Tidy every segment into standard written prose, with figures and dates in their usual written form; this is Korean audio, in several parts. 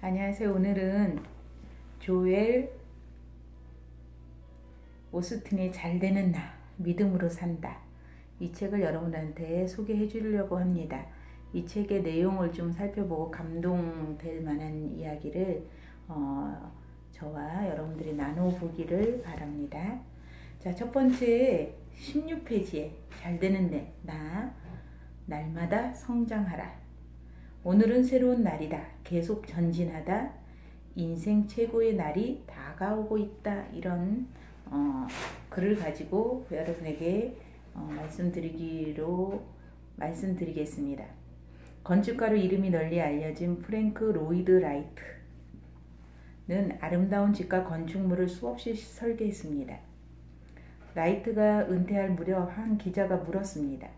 안녕하세요. 오늘은 조엘 오스틴의 잘 되는 나, 믿음으로 산다. 이 책을 여러분한테 소개해 주려고 합니다. 이 책의 내용을 좀 살펴보고 감동될 만한 이야기를 저와 여러분들이 나눠보기를 바랍니다. 자, 첫 번째 16페이지에 잘 되는 나, 날마다 성장하라. 오늘은 새로운 날이다. 계속 전진하다. 인생 최고의 날이 다가오고 있다. 이런 글을 가지고 여러분에게 말씀드리겠습니다. 건축가로 이름이 널리 알려진 프랭크 로이드 라이트는 아름다운 집과 건축물을 수없이 설계했습니다. 라이트가 은퇴할 무렵 한 기자가 물었습니다.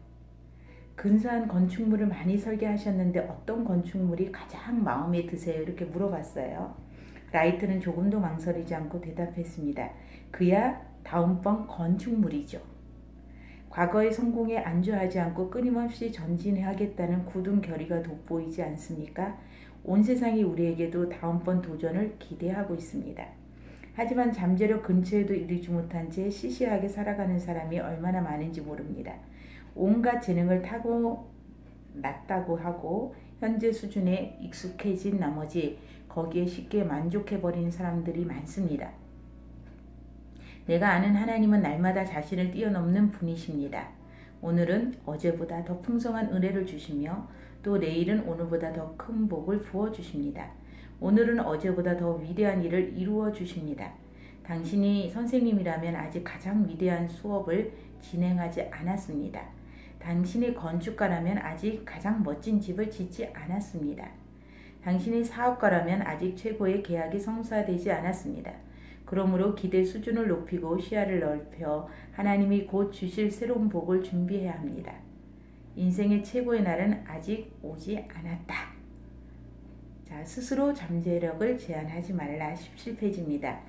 근사한 건축물을 많이 설계하셨는데 어떤 건축물이 가장 마음에 드세요? 이렇게 물어봤어요. 라이트는 조금도 망설이지 않고 대답했습니다. 그야 다음번 건축물이죠. 과거의 성공에 안주하지 않고 끊임없이 전진하겠다는 굳은 결의가 돋보이지 않습니까? 온 세상이 우리에게도 다음번 도전을 기대하고 있습니다. 하지만 잠재력 근처에도 이르지 못한 채 시시하게 살아가는 사람이 얼마나 많은지 모릅니다. 온갖 재능을 타고났다고 하고 현재 수준에 익숙해진 나머지 거기에 쉽게 만족해버리는 사람들이 많습니다. 내가 아는 하나님은 날마다 자신을 뛰어넘는 분이십니다. 오늘은 어제보다 더 풍성한 은혜를 주시며 또 내일은 오늘보다 더 큰 복을 부어주십니다. 오늘은 어제보다 더 위대한 일을 이루어 주십니다. 당신이 선생님이라면 아직 가장 위대한 수업을 진행하지 않았습니다. 당신이 건축가라면 아직 가장 멋진 집을 짓지 않았습니다. 당신이 사업가라면 아직 최고의 계약이 성사되지 않았습니다. 그러므로 기대 수준을 높이고 시야를 넓혀 하나님이 곧 주실 새로운 복을 준비해야 합니다. 인생의 최고의 날은 아직 오지 않았다. 자, 스스로 잠재력을 제한하지 말라. 17페이지입니다.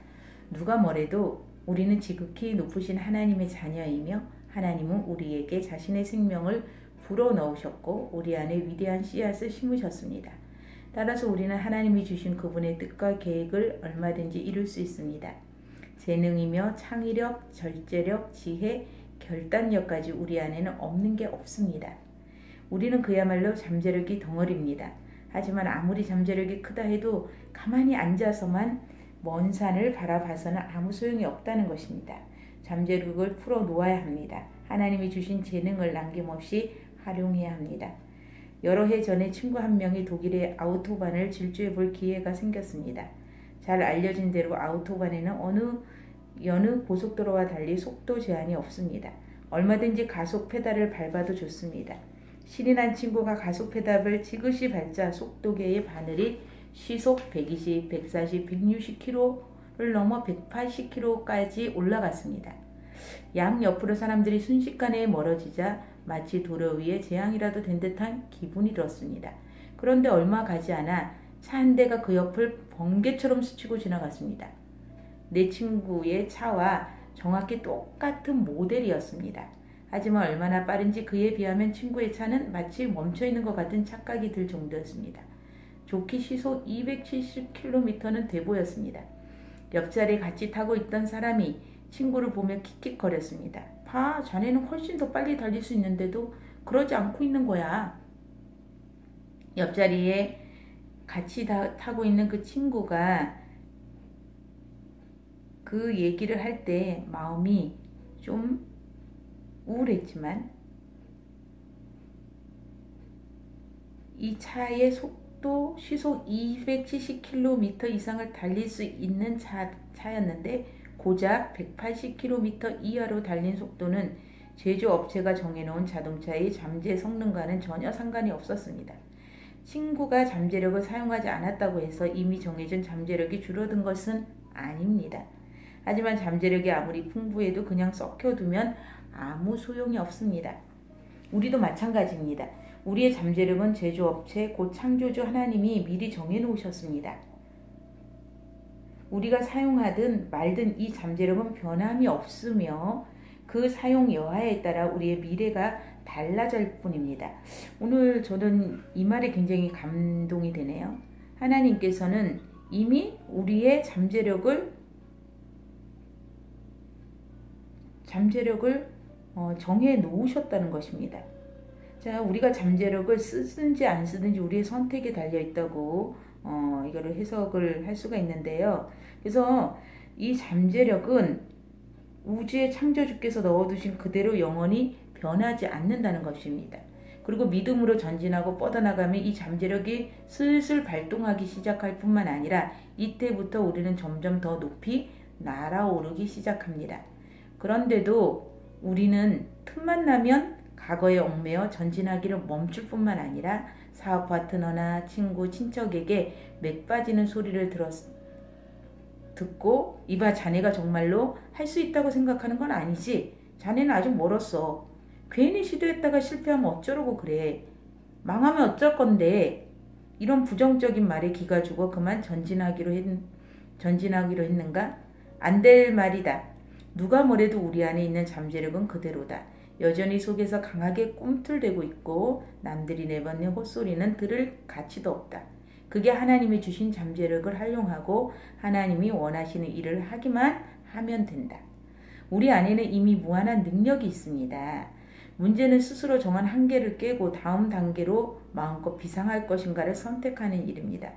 누가 뭐래도 우리는 지극히 높으신 하나님의 자녀이며 하나님은 우리에게 자신의 생명을 불어넣으셨고 우리 안에 위대한 씨앗을 심으셨습니다. 따라서 우리는 하나님이 주신 그분의 뜻과 계획을 얼마든지 이룰 수 있습니다. 재능이며 창의력, 절제력, 지혜, 결단력까지 우리 안에는 없는 게 없습니다. 우리는 그야말로 잠재력이 덩어리입니다. 하지만 아무리 잠재력이 크다 해도 가만히 앉아서만 먼 산을 바라봐서는 아무 소용이 없다는 것입니다. 잠재력을 풀어놓아야 합니다. 하나님이 주신 재능을 남김없이 활용해야 합니다. 여러 해 전에 친구 한 명이 독일의 아우토반을 질주해 볼 기회가 생겼습니다. 잘 알려진 대로 아우토반에는 여느 고속도로와 달리 속도 제한이 없습니다. 얼마든지 가속 페달을 밟아도 좋습니다. 신이 난 친구가 가속 페달을 지그시 밟자 속도계의 바늘이 시속 120, 140, 160km를 넘어 180km까지 올라갔습니다. 양옆으로 사람들이 순식간에 멀어지자 마치 도로 위에 재앙이라도 된 듯한 기분이 들었습니다. 그런데 얼마 가지 않아 차 한 대가 그 옆을 번개처럼 스치고 지나갔습니다. 내 친구의 차와 정확히 똑같은 모델이었습니다. 하지만 얼마나 빠른지 그에 비하면 친구의 차는 마치 멈춰있는 것 같은 착각이 들 정도였습니다. 좋게 시속 270km는 돼 보였습니다. 옆자리에 같이 타고 있던 사람이 친구를 보며 킥킥거렸습니다. 봐, 자네는 훨씬 더 빨리 달릴 수 있는데도 그러지 않고 있는 거야. 옆자리에 같이 타고 있는 그 친구가 그 얘기를 할 때 마음이 좀 우울했지만 이 차의 속도 시속 270km 이상을 달릴 수 있는 차였는데 고작 180km 이하로 달린 속도는 제조업체가 정해놓은 자동차의 잠재 성능과는 전혀 상관이 없었습니다. 친구가 잠재력을 사용하지 않았다고 해서 이미 정해진 잠재력이 줄어든 것은 아닙니다. 하지만 잠재력이 아무리 풍부해도 그냥 썩혀두면 아무 소용이 없습니다. 우리도 마찬가지입니다. 우리의 잠재력은 제조업체 곧 창조주 하나님이 미리 정해놓으셨습니다. 우리가 사용하든 말든 이 잠재력은 변함이 없으며 그 사용 여하에 따라 우리의 미래가 달라질 뿐입니다. 오늘 저는 이 말에 굉장히 감동이 되네요. 하나님께서는 이미 우리의 잠재력을 정해 놓으셨다는 것입니다. 자, 우리가 잠재력을 쓰든지 안 쓰든지 우리의 선택에 달려 있다고 이거를 해석을 할 수가 있는데요. 그래서 이 잠재력은 우주의 창조주께서 넣어두신 그대로 영원히 변하지 않는다는 것입니다. 그리고 믿음으로 전진하고 뻗어나가면 이 잠재력이 슬슬 발동하기 시작할 뿐만 아니라 이때부터 우리는 점점 더 높이 날아오르기 시작합니다. 그런데도 우리는 틈만 나면 과거에 얽매여 전진하기를 멈출 뿐만 아니라 사업 파트너나 친구, 친척에게 맥 빠지는 소리를 듣고 이봐, 자네가 정말로 할 수 있다고 생각하는 건 아니지. 자네는 아직 멀었어. 괜히 시도했다가 실패하면 어쩌려고 그래. 망하면 어쩔 건데. 이런 부정적인 말에 기가 죽어 그만 전진하기로 했는가? 안 될 말이다. 누가 뭐래도 우리 안에 있는 잠재력은 그대로다. 여전히 속에서 강하게 꿈틀대고 있고 남들이 내뱉는 헛소리는 들을 가치도 없다. 그게 하나님이 주신 잠재력을 활용하고 하나님이 원하시는 일을 하기만 하면 된다. 우리 안에는 이미 무한한 능력이 있습니다. 문제는 스스로 정한 한계를 깨고 다음 단계로 마음껏 비상할 것인가를 선택하는 일입니다.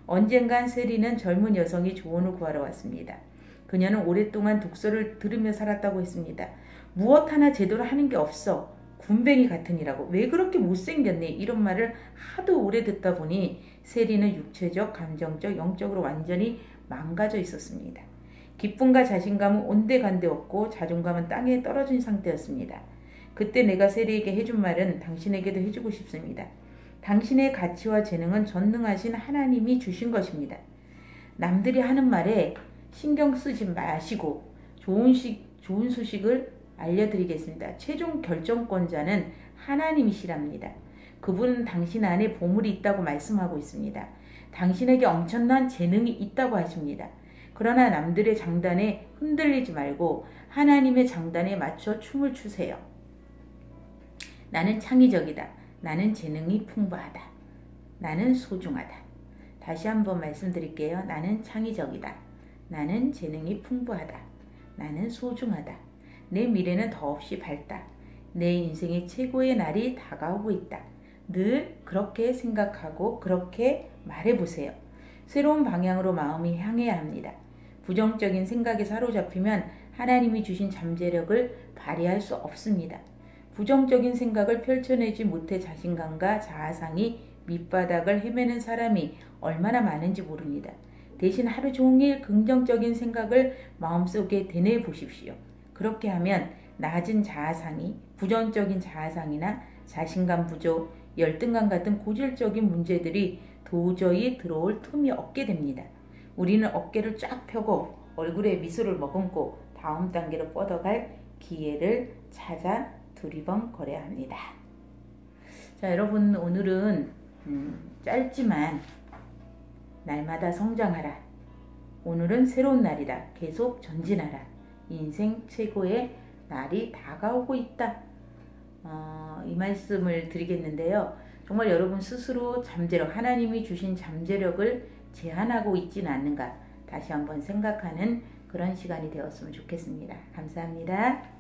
언젠간 세리는 젊은 여성이 조언을 구하러 왔습니다. 그녀는 오랫동안 독서를 들으며 살았다고 했습니다. 무엇 하나 제대로 하는 게 없어. 군뱅이 같으니라고. 왜 그렇게 못생겼니? 이런 말을 하도 오래 듣다 보니 세리는 육체적, 감정적, 영적으로 완전히 망가져 있었습니다. 기쁨과 자신감은 온데간데 없고 자존감은 땅에 떨어진 상태였습니다. 그때 내가 세리에게 해준 말은 당신에게도 해주고 싶습니다. 당신의 가치와 재능은 전능하신 하나님이 주신 것입니다. 남들이 하는 말에 신경 쓰지 마시고 좋은 소식을 알려드리겠습니다. 최종 결정권자는 하나님이시랍니다. 그분은 당신 안에 보물이 있다고 말씀하고 있습니다. 당신에게 엄청난 재능이 있다고 하십니다. 그러나 남들의 장단에 흔들리지 말고 하나님의 장단에 맞춰 춤을 추세요. 나는 창의적이다. 나는 재능이 풍부하다. 나는 소중하다. 다시 한번 말씀드릴게요. 나는 창의적이다. 나는 재능이 풍부하다. 나는 소중하다. 내 미래는 더없이 밝다. 내 인생의 최고의 날이 다가오고 있다. 늘 그렇게 생각하고 그렇게 말해보세요. 새로운 방향으로 마음이 향해야 합니다. 부정적인 생각에 사로잡히면 하나님이 주신 잠재력을 발휘할 수 없습니다. 부정적인 생각을 펼쳐내지 못해 자신감과 자아상이 밑바닥을 헤매는 사람이 얼마나 많은지 모릅니다. 대신 하루 종일 긍정적인 생각을 마음속에 되뇌 보십시오. 그렇게 하면 낮은 자아상이 부정적인 자아상이나 자신감 부족, 열등감 같은 고질적인 문제들이 도저히 들어올 틈이 없게 됩니다. 우리는 어깨를 쫙 펴고 얼굴에 미소를 머금고 다음 단계로 뻗어갈 기회를 찾아 두리번거려야 합니다. 자, 여러분, 오늘은 짧지만 날마다 성장하라. 오늘은 새로운 날이다. 계속 전진하라. 인생 최고의 날이 다가오고 있다. 이 말씀을 드리겠는데요. 정말 여러분 스스로 잠재력, 하나님이 주신 잠재력을 제한하고 있지는 않는가 다시 한번 생각하는 그런 시간이 되었으면 좋겠습니다. 감사합니다.